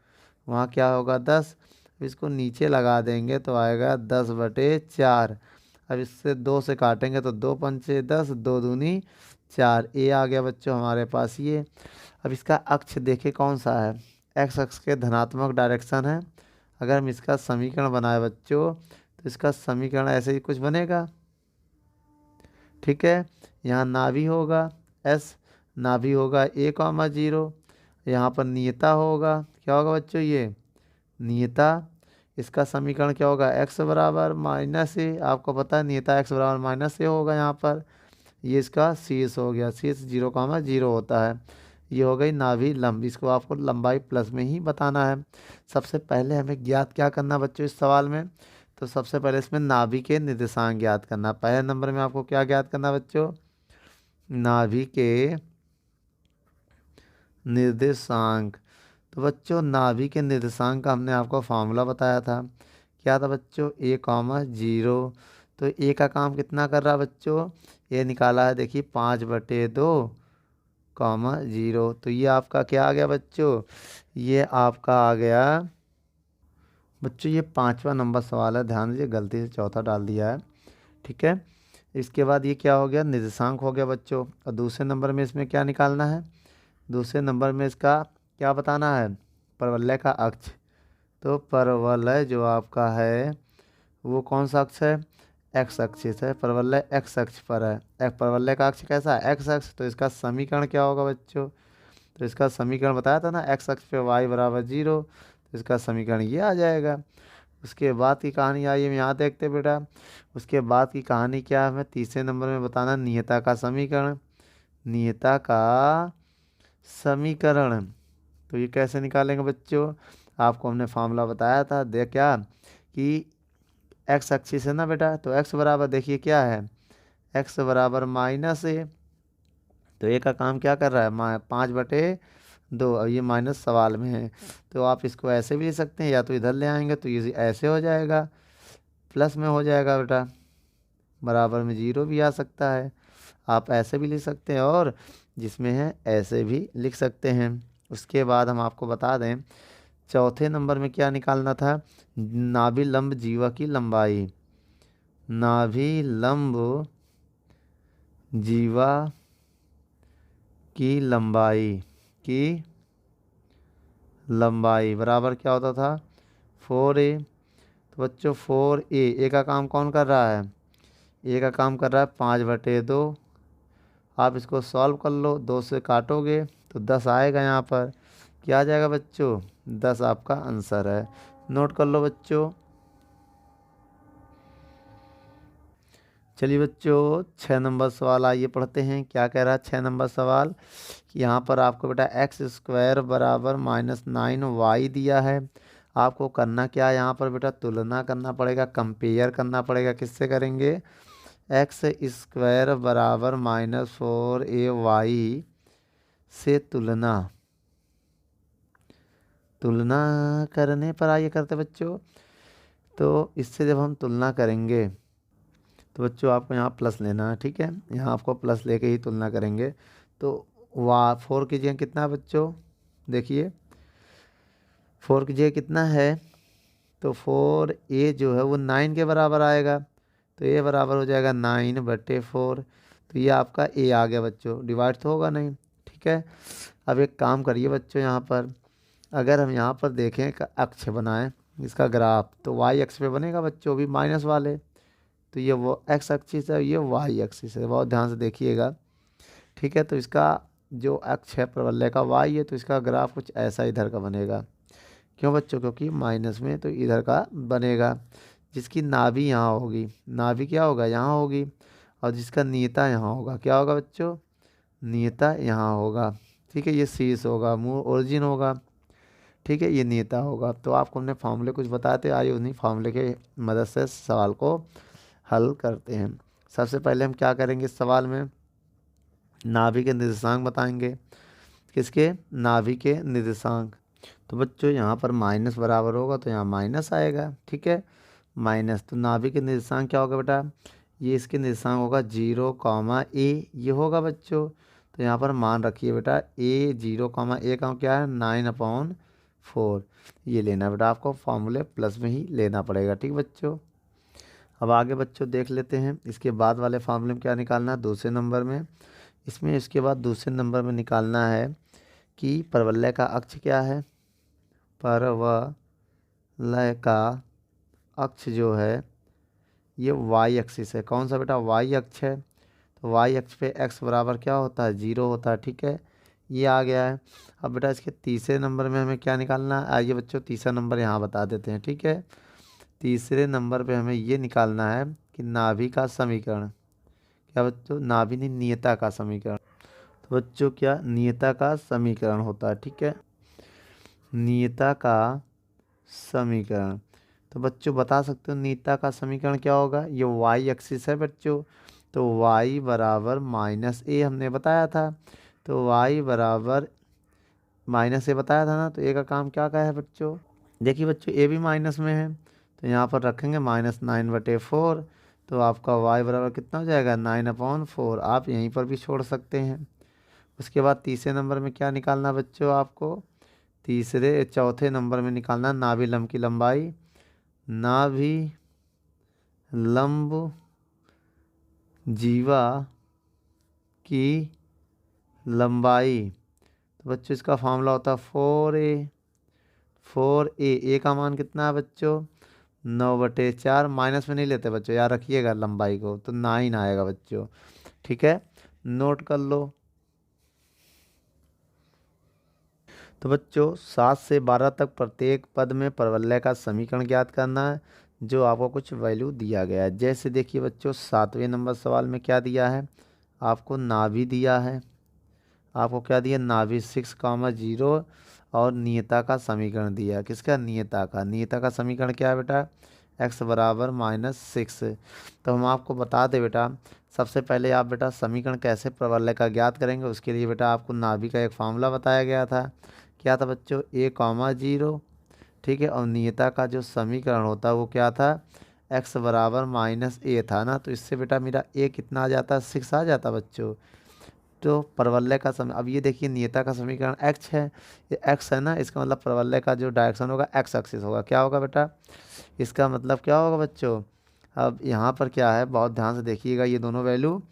वहाँ क्या होगा 10, इसको नीचे लगा देंगे तो आएगा 10/4। अब इससे 2 से काटेंगे तो 2 पंचे 10, 2 दूनी 4, a आ गया बच्चों हमारे पास ये। अब इसका अक्ष देखे कौन सा है, x अक्ष के धनात्मक डायरेक्शन है। अगर हम इसका समीकरण बनाए बच्चों, तो इसका समीकरण ऐसे ही कुछ बनेगा। ठीक है, यहाँ नाभि होगा s, नाभि होगा a, 0, यहाँ पर नियता होगा, क्या होगा बच्चों, ये नियता। इसका समीकरण क्या होगा, x बराबर -a, आपको पता है नियता x बराबर -a होगा यहाँ पर। ये इसका शीर्ष हो गया, शीर्ष 0, होता है। ये हो गई नाभि लंब, इसको आपको लंबाई प्लस में ही बताना है। सबसे पहले हमें ज्ञात क्या करना बच्चों इस सवाल में, तो सबसे पहले इसमें नाभि के निर्देशांक ज्ञात करना। पहले नंबर में आपको क्या ज्ञात करना बच्चों, नाभि के निर्देशांक। तो बच्चों नाभि के निर्देशांक का हमने आपको फार्मूला बताया था, क्या था बच्चों, a, 0। तो a का काम कितना कर रहा है बच्चों, ये निकाला है देखिए 5/2, 0। तो ये आपका क्या आ गया बच्चों, ये आपका आ गया बच्चों ये 5वां नंबर सवाल है, ध्यान दीजिए, गलती से चौथा डाल दिया है। ठीक है, इसके बाद ये क्या हो गया, निर्देशांक हो गया बच्चों। और दूसरे नंबर में इसमें क्या निकालना है, दूसरे नंबर में इसका क्या बताना है, परवलय का अक्ष। तो परवलय जो आपका है वो कौन सा अक्ष है, एक्स अक्ष है, परवलय एक्स अक्ष पर है। परवलय का अक्ष कैसा है, एक्स अक्ष। तो इसका समीकरण क्या होगा बच्चों, तो इसका समीकरण बताया था ना, एक्स अक्ष पे वाई बराबर 0, तो इसका समीकरण ये आ जाएगा। उसके बाद की कहानी आई, हम यहाँ देखते बेटा। उसके बाद की कहानी क्या है, हमें तीसरे नंबर में बताना नियता का समीकरण। नियता का समीकरण तो ये कैसे निकालेंगे बच्चों, आपको हमने फार्मूला बताया था, देख क्या कि एक्स एक्सिस है ना बेटा, तो एक्स बराबर देखिए क्या है, एक्स बराबर -a। तो ए का काम क्या कर रहा है, 5/2। अब ये माइनस सवाल में है, तो आप इसको ऐसे भी ले सकते हैं, या तो इधर ले आएंगे तो ये ऐसे हो जाएगा, प्लस में हो जाएगा बेटा, बराबर में 0 भी आ सकता है। आप ऐसे भी लिख सकते हैं, और जिसमें है ऐसे भी लिख सकते हैं। उसके बाद हम आपको बता दें, चौथे नंबर में क्या निकालना था, नाभि लंब जीवा की लंबाई। नाभि लंब जीवा की लंबाई बराबर क्या होता था, 4a। तो बच्चों 4a, ए का काम कौन कर रहा है, ए का काम कर रहा है 5/2। आप इसको सॉल्व कर लो, 2 से काटोगे तो 10 आएगा, यहाँ पर क्या आ जाएगा बच्चों, 10 आपका आंसर है। नोट कर लो बच्चों। चलिए बच्चों 6 नंबर सवाल आइए पढ़ते हैं, क्या कह रहा है 6 नंबर सवाल, कि यहाँ पर आपको बेटा x² बराबर -9y दिया है। आपको करना क्या है, यहाँ पर बेटा तुलना करना पड़ेगा, कंपेयर करना पड़ेगा। किससे करेंगे, x² बराबर -4ay से तुलना करने पर आइए करते बच्चों। तो इससे जब हम तुलना करेंगे तो बच्चों आपको यहाँ प्लस लेना है, ठीक है, यहाँ आपको प्लस लेके ही तुलना करेंगे। तो 4 की जगह कितना है बच्चों, देखिए 4 की जगह कितना है, तो 4a जो है वो 9 के बराबर आएगा, तो a बराबर हो जाएगा 9/4। तो ये आपका a आ गया बच्चों, डिवाइड तो होगा नहीं, ठीक है। अब एक काम करिए बच्चों, यहाँ पर अगर हम यहाँ पर देखें एक अक्ष बनाएं इसका ग्राफ, तो वाई अक्ष पे बनेगा बच्चों, भी माइनस वाले। तो ये वो एक्स एक्सिस है, ये वाई एक्सिस है, बहुत ध्यान से देखिएगा, ठीक है। तो इसका जो अक्ष है प्रवलय का वाई है, तो इसका ग्राफ कुछ ऐसा इधर का बनेगा। क्यों बच्चों, क्योंकि माइनस में तो इधर का बनेगा। जिसकी नाभि यहाँ होगी, नाभि क्या होगा, यहाँ होगी, और जिसका नियता यहाँ होगा, क्या होगा बच्चों, नियता यहाँ होगा, ठीक है। ये शीर्ष होगा, मूल ओरिजिन होगा, ठीक है, ये नियता होगा। तो आपको हमने फार्मूले कुछ बताए थे, आइए उन्हीं फार्मूले के मदद से सवाल को हल करते हैं। सबसे पहले हम क्या करेंगे, इस सवाल में नाभि के निर्देशांक बताएंगे। किसके, नाभि के निर्देशांक। तो बच्चों यहाँ पर माइनस बराबर होगा, तो यहाँ माइनस आएगा, ठीक है, माइनस। तो नाभि के निर्देशांक क्या होगा बेटा, ये इसके निर्देशांक होगा 0, ये होगा बच्चों। तो यहाँ पर मान रखिए बेटा a 0, a का क्या है 9/4, ये लेना बेटा आपको, फॉर्मूले प्लस में ही लेना पड़ेगा, ठीक बच्चों। अब आगे बच्चों देख लेते हैं, इसके बाद वाले फार्मूले में क्या निकालना है, दूसरे नंबर में। इसमें इसके बाद दूसरे नंबर में निकालना है कि परवलय का अक्ष क्या है, परवलय का अक्ष जो है ये वाई एक्सिस है। कौन सा बेटा, वाई अक्ष है। तो वाई अक्ष पे एक्स बराबर क्या होता है, 0 होता है, ठीक है, ये आ गया है। अब बेटा इसके तीसरे नंबर में हमें क्या निकालना है, आइए बच्चों तीसरा नंबर यहाँ बता देते हैं, ठीक है। तीसरे नंबर पे हमें ये निकालना है कि नाभि का समीकरण, क्या बच्चों, नाभि नहीं, नियता का समीकरण। तो बच्चों क्या, नियता का समीकरण होता है, ठीक है, नियता का समीकरण। तो बच्चों बता सकते हो नियता का समीकरण क्या होगा, ये वाई एक्सिस है बच्चों, तो y बराबर -a हमने बताया था। तो y बराबर -a बताया था ना, तो a का काम क्या है बच्चों, देखिए बच्चों a भी माइनस में है, तो यहाँ पर रखेंगे -9/4। तो आपका y बराबर कितना हो जाएगा, 9/4। आप यहीं पर भी छोड़ सकते हैं। उसके बाद तीसरे नंबर में क्या निकालना बच्चों आपको, चौथे नंबर में निकालना नाभि लंब की लंबाई। नाभि लंब जीवा की लंबाई। तो बच्चों इसका फॉर्मूला होता है 4a। 4a का मान कितना है बच्चों? 9/4। माइनस में नहीं लेते बच्चों, याद रखिएगा लंबाई को, तो 9 आएगा बच्चों। ठीक है, नोट कर लो। तो बच्चों 7 से 12 तक प्रत्येक पद में परवलय का समीकरण ज्ञात करना है, जो आपको कुछ वैल्यू दिया गया है। जैसे देखिए बच्चों 7वें नंबर सवाल में क्या दिया है, आपको नाभि दिया है। आपको क्या दिया? नाभि 6,0 और नियता का समीकरण दिया है। किसका? नियता का। नियता का समीकरण क्या है बेटा? x बराबर -6। तो हम आपको बता दें बेटा, सबसे पहले आप बेटा समीकरण कैसे परवलय का ज्ञात करेंगे, उसके लिए बेटा आपको नाभि का एक फार्मूला बताया गया था। क्या था बच्चों? a,0। ठीक है, और नियता का जो समीकरण होता है वो क्या था? x बराबर -a था ना। तो इससे बेटा मेरा a कितना आ जाता है? 6 आ जाता बच्चों। तो परवलय का समय, अब ये देखिए नियता का समीकरण x है, ये x है ना, इसका मतलब परवलय का जो डायरेक्शन होगा x एक्सिस होगा। क्या होगा बेटा? इसका मतलब क्या होगा बच्चों? अब यहाँ पर क्या है, बहुत ध्यान से देखिएगा, ये दोनों वैल्यू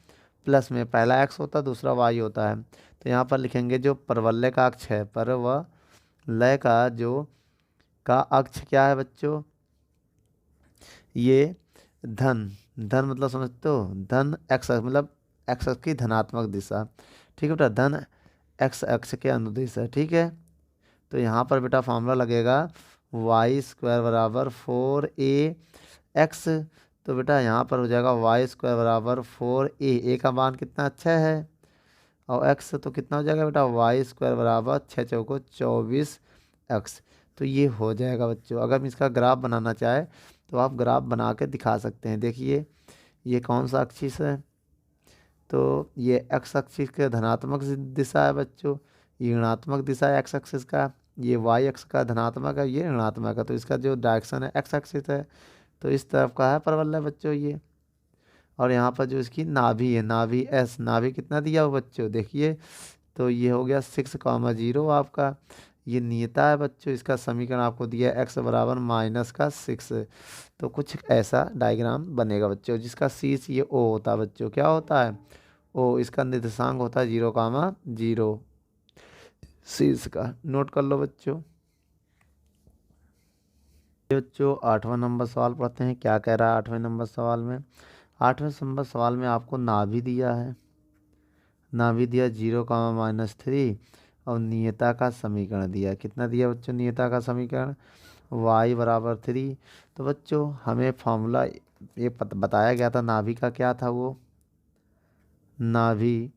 प्लस में, पहला x होता है दूसरा y होता है। तो यहाँ पर लिखेंगे जो परवलय का अक्ष है, परवलय का अक्ष क्या है बच्चों? ये धन, धन मतलब समझते हो, धन x मतलब x अक्ष की धनात्मक दिशा। ठीक है बेटा, धन x अक्ष के अनुदिश है। ठीक है, तो यहाँ पर बेटा फार्मूला लगेगा y² बराबर 4ax। तो बेटा यहाँ पर हो जाएगा y² बराबर 4a का मान कितना? अच्छा है, और x तो कितना हो जाएगा बेटा? y² बराबर 6 चौको 24x। तो ये हो जाएगा बच्चों। अगर हम इसका ग्राफ बनाना चाहे तो आप ग्राफ बना के दिखा सकते हैं। देखिए ये कौन सा एक्सिस है? तो ये x एक्सिस के धनात्मक दिशा है बच्चों, ये ऋणात्मक दिशा है x एक्सिस का। ये y अक्ष का धनात्मक है, ये ऋणात्मक है। तो इसका जो डायरेक्शन है x एक्सिस है, तो इस तरफ का है परवलय बच्चों ये। और यहाँ पर जो इसकी नाभि है, नाभि s, नाभि कितना दिया हो बच्चों? देखिए, तो ये हो गया 6,0 आपका। ये नियता है बच्चों, इसका समीकरण आपको दिया है x बराबर -6। तो कुछ ऐसा डायग्राम बनेगा बच्चों, जिसका शीर्ष ये O होता है बच्चों। क्या होता है? O। इसका निर्देशांक होता है 0,0 शीर्ष का। नोट कर लो बच्चों। बच्चों 8वां नंबर सवाल पढ़ते हैं, क्या कह रहा है 8वें नंबर सवाल में। 8वें नंबर सवाल में आपको नाभि दिया है, नाभि दिया 0,-3, और नियता का समीकरण दिया। कितना दिया बच्चों नियता का समीकरण? y बराबर 3। तो बच्चों हमें फॉर्मूला ये बताया गया था नाभि का, क्या था वो? नाभि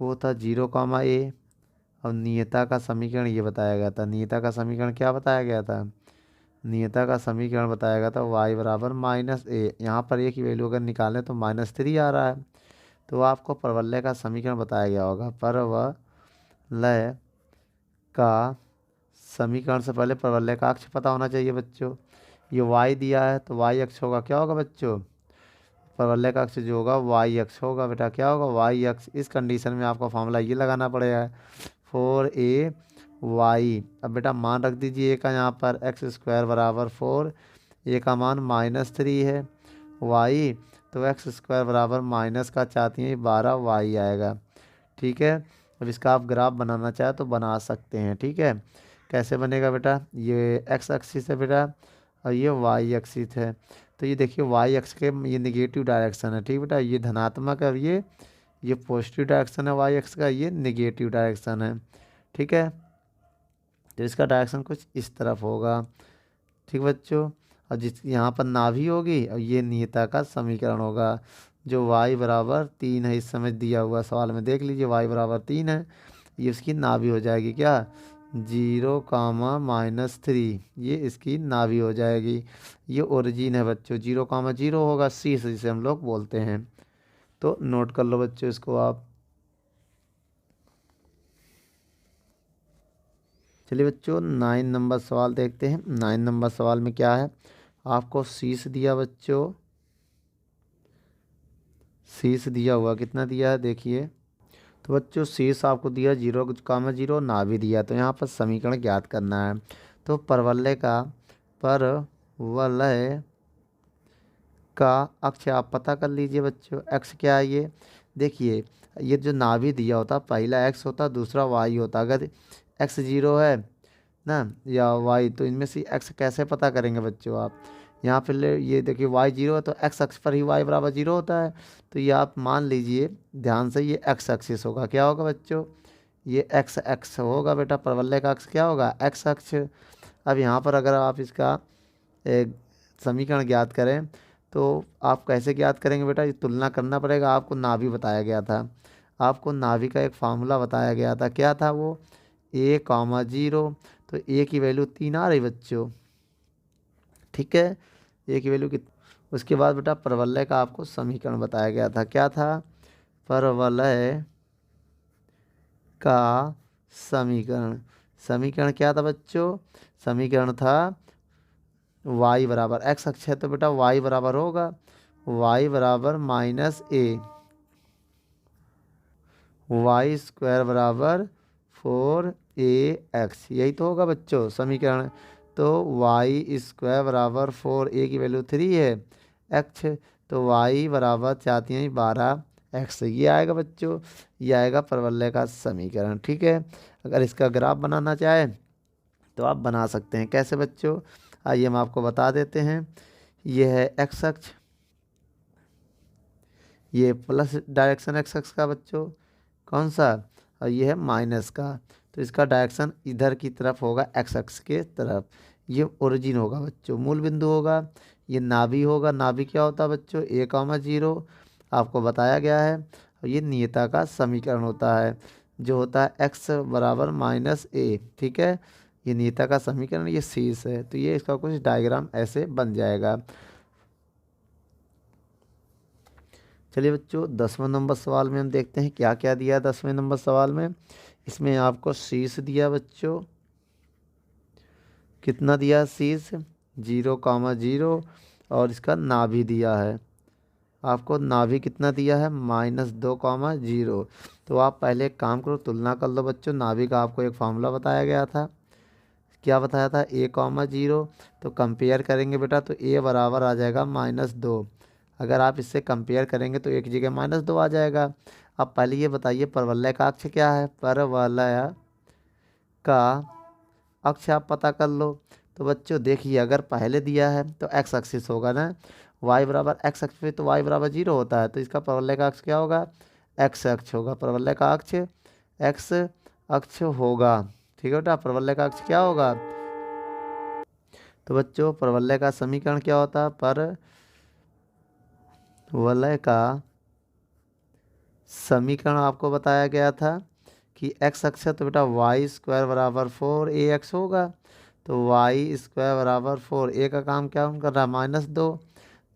वो था 0,a, और नियता का समीकरण ये बताया गया था। नियता का समीकरण क्या बताया गया था? नियता का समीकरण बताया गया था y बराबर -a। यहाँ पर a की वैल्यू अगर निकालें तो -3 आ रहा है। तो आपको परवलय का समीकरण बताया गया होगा। परवलय का समीकरण से पहले परवलय का अक्ष पता होना चाहिए बच्चों। ये y दिया है तो y अक्ष होगा, क्या होगा बच्चों? परवलय का अक्ष जो होगा y अक्ष होगा बेटा। क्या होगा? y अक्ष। इस कंडीशन में आपका फॉर्मूला ये लगाना पड़ेगा 4ay। अब बेटा मान रख दीजिए a का यहाँ पर, x² बराबर 4, a का मान -3 है, y तो x² बराबर माइनस का चाहती हैं 12y आएगा। ठीक है, अब इसका आप ग्राफ बनाना चाहे तो बना सकते हैं। ठीक है, कैसे बनेगा बेटा? ये x एक्सिस है बेटा, और ये y एक्सिस है। तो ये देखिए y एक्स के ये निगेटिव डायरेक्शन है। ठीक बेटा, ये धनात्मक है, और ये पॉजिटिव डायरेक्शन है y एक्स का, ये निगेटिव डायरेक्शन है। ठीक है, तो इसका डायरेक्शन कुछ इस तरफ होगा। ठीक बच्चों, और जिस यहाँ पर नाभि होगी, और ये नियता का समीकरण होगा, जो y बराबर 3 है। इस समय दिया हुआ सवाल में देख लीजिए y बराबर 3 है, ये उसकी नाभि हो जाएगी। क्या? 0,-3, ये इसकी नाभि हो जाएगी। ये ओरिजिन है बच्चों, 0,0 होगा, शीर्ष जिसे हम लोग बोलते हैं। तो नोट कर लो बच्चों इसको आप। चलिए बच्चों 9 नंबर सवाल देखते हैं। 9 नंबर सवाल में क्या है, आपको शीर्ष दिया बच्चों, शीर्ष दिया हुआ कितना दिया है देखिए। तो बच्चों शीर्ष आपको दिया 0,0, नाभि दिया। तो यहाँ पर समीकरण ज्ञात करना है। तो परवलय का वलय का अक्ष आप पता कर लीजिए बच्चों। एक्स क्या है ये, देखिए ये जो नाभि दिया होता पहला एक्स होता दूसरा वाई होता। अगर एक्स 0 है ना या वाई, तो इनमें से एक्स कैसे पता करेंगे बच्चों आप। यहाँ पे ये देखिए वाई 0 है तो एक्स अक्ष पर ही वाई बराबर 0 होता है। तो ये आप मान लीजिए ध्यान से, ये एक्स एक्सिस होगा। क्या होगा बच्चों, ये एक्स एक्स होगा बेटा। परवलय का अक्ष क्या होगा, एक्स अक्ष। अब यहाँ पर अगर आप इसका एक समीकरण ज्ञात करें तो आप कैसे ज्ञात करेंगे बेटा, ये तुलना करना पड़ेगा। आपको नाभि बताया गया था, आपको नाभि का एक फार्मूला बताया गया था। क्या था वो, ए कॉमा 0। तो ए की वैल्यू 3 आ रही बच्चों, ठीक है। ए की वैल्यू कित उसके बाद बेटा परवलय का आपको समीकरण बताया गया था। क्या था, परवलय का समीकरण। समीकरण क्या था बच्चों, समीकरण था y बराबर एक्स अक्ष है तो बेटा y बराबर होगा y बराबर -a, वाई स्क्वायर बराबर 4ax। यही तो होगा बच्चों समीकरण। तो y स्क्वायर बराबर 4a की वैल्यू 3 है, x तो y बराबर 4×3 12x। ये आएगा बच्चों, ये आएगा परवलय का समीकरण, ठीक है। अगर इसका ग्राफ बनाना चाहे तो आप बना सकते हैं। कैसे बच्चों, आइए हम आपको बता देते हैं। ये है एक्स अक्ष, ये प्लस डायरेक्शन एक्स अक्ष का बच्चों, कौन सा, और ये है माइनस का। तो इसका डायरेक्शन इधर की तरफ होगा, एक्स अक्ष के तरफ। ये ओरिजिन होगा बच्चों, मूल बिंदु होगा। ये नाभि होगा, नाभि क्या होता है बच्चों, a,0 आपको बताया गया है। और ये नियता का समीकरण होता है जो होता है x बराबर -a, ठीक है। ये नियता का समीकरण, ये शीर्ष है। तो ये इसका कुछ डायग्राम ऐसे बन जाएगा। चलिए बच्चों 10वें नंबर सवाल में हम देखते हैं क्या क्या दिया है। 10वें नंबर सवाल में इसमें आपको शीर्ष दिया बच्चों, कितना दिया शीर्ष, 0,0, और इसका नाभि दिया है आपको। नाभि कितना दिया है, -2,0। तो आप पहले एक काम करो, तुलना कर लो बच्चों। नाभि का आपको एक फार्मूला बताया गया था, क्या बताया था, a,0। तो कंपेयर करेंगे बेटा तो a बराबर आ जाएगा -2। अगर आप इससे कंपेयर करेंगे तो एक जगह -2 आ जाएगा। अब पहले ये बताइए परवलय का अक्ष क्या है, परवलय का अक्ष आप पता कर लो। तो बच्चों देखिए अगर पहले दिया है तो एक्स एक्सिस होगा ना, y बराबर एक्स अक्ष पे तो y बराबर 0 होता है। तो इसका परवलय का अक्ष क्या होगा, एक्स अक्ष होगा। परवलय का अक्ष एक्स अक्ष होगा, ठीक है बेटा। परवलय का अक्ष क्या होगा, तो बच्चों परवलय का समीकरण क्या होता है, परवलय का समीकरण आपको बताया गया था कि एक्स अक्ष है तो बेटा वाई स्क्वायर बराबर 4ax होगा। तो वाई स्क्वायर बराबर 4a का काम क्या कर रहा है, -2।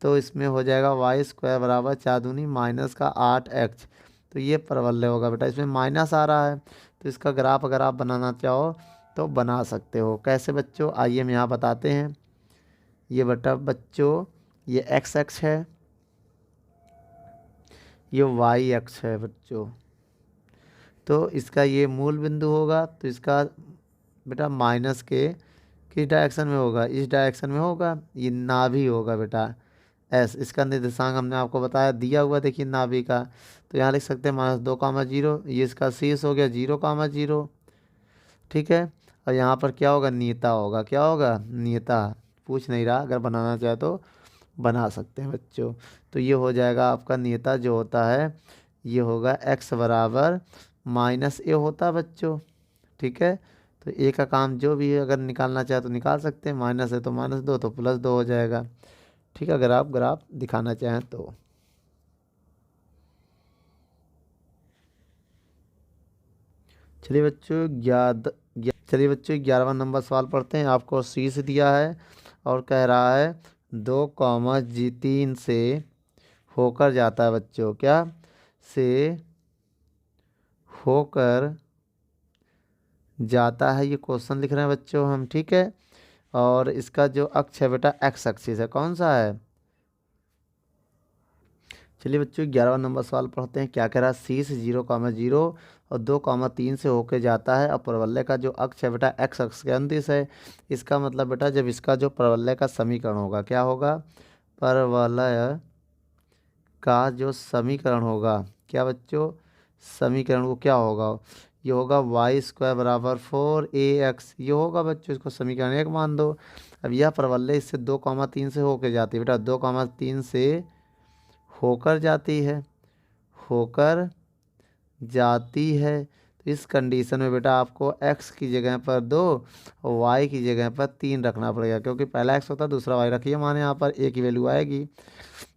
तो इसमें हो जाएगा वाई स्क्वायर बराबर 4×2 -8x। तो ये परवलय होगा बेटा, इसमें माइनस आ रहा है। तो इसका ग्राफ अगर आप बनाना चाहो तो बना सकते हो। कैसे बच्चों, आइए हम यहाँ बताते हैं। ये बेटा बच्चों ये एक्स अक्ष है, ये वाई अक्ष है बच्चों। तो इसका ये मूल बिंदु होगा, तो इसका बेटा माइनस के किस डायरेक्शन में होगा, इस डायरेक्शन में होगा। ये नाभि होगा बेटा एस, इसका निर्देशांक हमने आपको बताया दिया हुआ, देखिए नाभि का। तो यहाँ लिख सकते हैं -2,0। ये इसका शीर्ष हो गया 0,0, ठीक है। और यहाँ पर क्या होगा, नियता होगा। क्या होगा, नियता। पूछ नहीं रहा, अगर बनाना चाहे तो बना सकते हैं बच्चों। तो ये हो जाएगा आपका नियता जो होता है, ये होगा x बराबर -a होता है बच्चों, ठीक है। तो a का काम जो भी है अगर निकालना चाहे तो निकाल सकते हैं, माइनस है तो -2 तो +2 हो जाएगा, ठीक है। अगर आप ग्राफ दिखाना चाहें तो चलिए बच्चों 11वां नंबर सवाल पढ़ते हैं। आपको शीर्ष दिया है और कह रहा है 2,3 से होकर जाता है बच्चों, क्या से होकर जाता है, ये क्वेश्चन लिख रहे हैं बच्चों हम, ठीक है। और इसका जो अक्ष है बेटा एक्स एक्सिस है, कौन सा है, चलिए बच्चों 11वां नंबर सवाल पढ़ते हैं। क्या कह रहा है, सी से 0,0 और 2,3 से होके जाता है और परवलय का जो अक्ष है बेटा एक्स अक्ष के अंदिश है। इसका मतलब बेटा जब इसका जो परवलय का समीकरण होगा क्या होगा, परवलय का जो समीकरण होगा क्या बच्चों, समीकरण वो क्या होगा, ये होगा y² बराबर 4ax, ये होगा बच्चों। इसको समीकरण 1 मान दो। अब यह परवलय इससे 2,3 से होके जाती है बेटा, 2,3 से होकर जाती है, होकर जाती है। तो इस कंडीशन में बेटा आपको x की जगह पर 2 और y की जगह पर 3 रखना पड़ेगा, क्योंकि पहला x होता है दूसरा y। रखिए मान, यहाँ पर a की वैल्यू आएगी।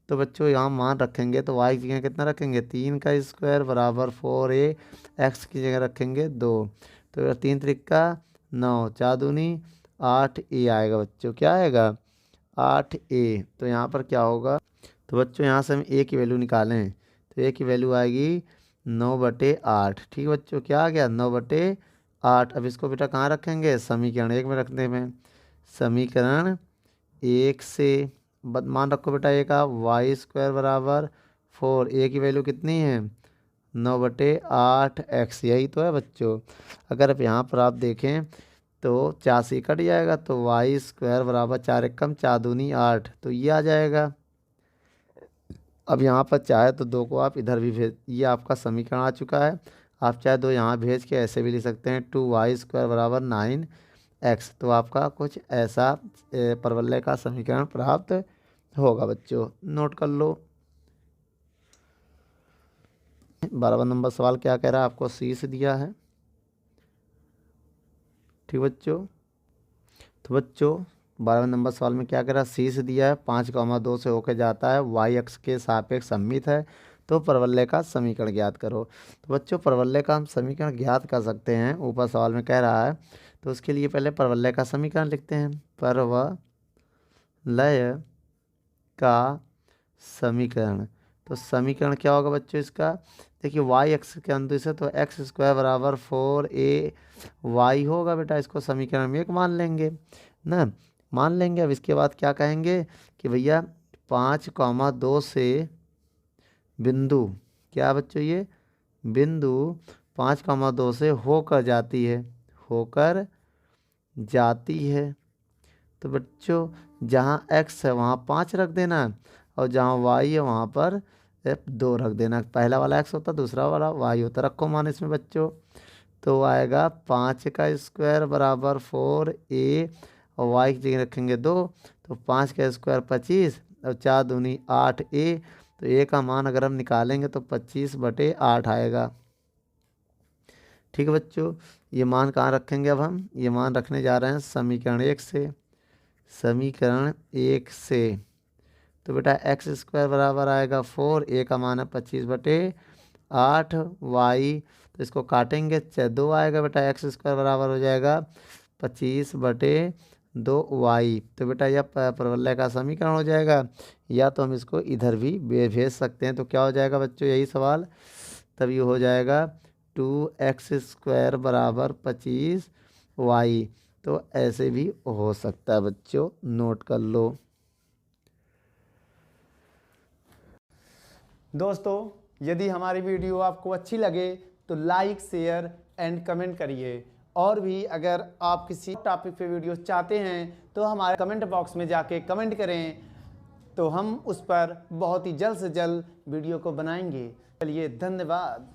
तो बच्चों यहाँ मान रखेंगे तो y की जगह कितना रखेंगे, 3 का स्क्वायर बराबर 4a, x की जगह रखेंगे 2। तो 3 त्रिका 9, 4 दूनी 8a आएगा बच्चों। क्या आएगा, 8a। तो यहाँ पर क्या होगा, तो बच्चों यहाँ से हम a की वैल्यू निकालें तो a की वैल्यू आएगी 9/8। ठीक है बच्चों, क्या आ गया 9/8। अब इसको बेटा कहाँ रखेंगे, समीकरण 1 में रखने में। समीकरण 1 से मान रखो बेटा a का y² बराबर 4, a की वैल्यू कितनी है 9/8x, यही तो है बच्चों। अगर अब यहाँ पर आप देखें तो 4 से कट जाएगा तो y² बराबर 4 एकम 4 दूनी 8, तो ये आ जाएगा। अब यहाँ पर चाहे तो 2 को आप इधर भी भेज, ये आपका समीकरण आ चुका है। आप चाहे 2 यहाँ भेज के ऐसे भी लिख सकते हैं 2y² बराबर 9x। तो आपका कुछ ऐसा परवलय का समीकरण प्राप्त होगा बच्चों, नोट कर लो। 12वां नंबर सवाल क्या कह रहा है, आपको सी से दिया है। ठीक बच्चों, तो बच्चों 12वें नंबर सवाल में क्या कह रहा है, सी से दिया है 5,2 से होकर जाता है, y अक्ष के सापेक्ष सममित है, तो परवलय का समीकरण ज्ञात करो। तो बच्चों परवलय का हम समीकरण ज्ञात कर सकते हैं, ऊपर सवाल में कह रहा है। तो उसके लिए पहले परवलय का समीकरण लिखते हैं। परवलय का समीकरण, तो समीकरण क्या होगा बच्चों इसका, देखिए y अक्ष के अंदर से तो x² बराबर 4ay होगा बेटा। इसको समीकरण में 1 मान लेंगे ना, मान लेंगे। अब इसके बाद क्या कहेंगे कि भैया 5,2 से बिंदु, क्या बच्चों ये बिंदु 5,2 से होकर जाती है, होकर जाती है। तो बच्चों जहाँ x है वहाँ 5 रख देना और जहाँ y है वहाँ पर 2 रख देना। पहला वाला x होता दूसरा वाला y होता, रखो मान इसमें बच्चों। तो आएगा 5 का स्क्वायर बराबर 4a और y की जगह रखेंगे 2, तो 5 का स्क्वायर 25 और 4 दूनी 8a। तो a का मान अगर हम निकालेंगे तो 25/8 आएगा। ठीक है बच्चों, ये मान कहाँ रखेंगे, अब हम ये मान रखने जा रहे हैं समीकरण 1 से। समीकरण 1 से तो बेटा x² बराबर आएगा 4, a का मान है 25/8, y तो इसको काटेंगे 2 आएगा बेटा, x² बराबर हो जाएगा 25/2y। तो बेटा यह परवलय का समीकरण हो जाएगा। या तो हम इसको इधर भी भेज सकते हैं, तो क्या हो जाएगा बच्चों यही सवाल, तब ये हो जाएगा 2x² बराबर 25y। तो ऐसे भी हो सकता है बच्चों, नोट कर लो। दोस्तों यदि हमारी वीडियो आपको अच्छी लगे तो लाइक शेयर एंड कमेंट करिए, और भी अगर आप किसी टॉपिक पे वीडियो चाहते हैं तो हमारे कमेंट बॉक्स में जाके कमेंट करें, तो हम उस पर बहुत ही जल्द से जल्द वीडियो को बनाएंगे। चलिए धन्यवाद।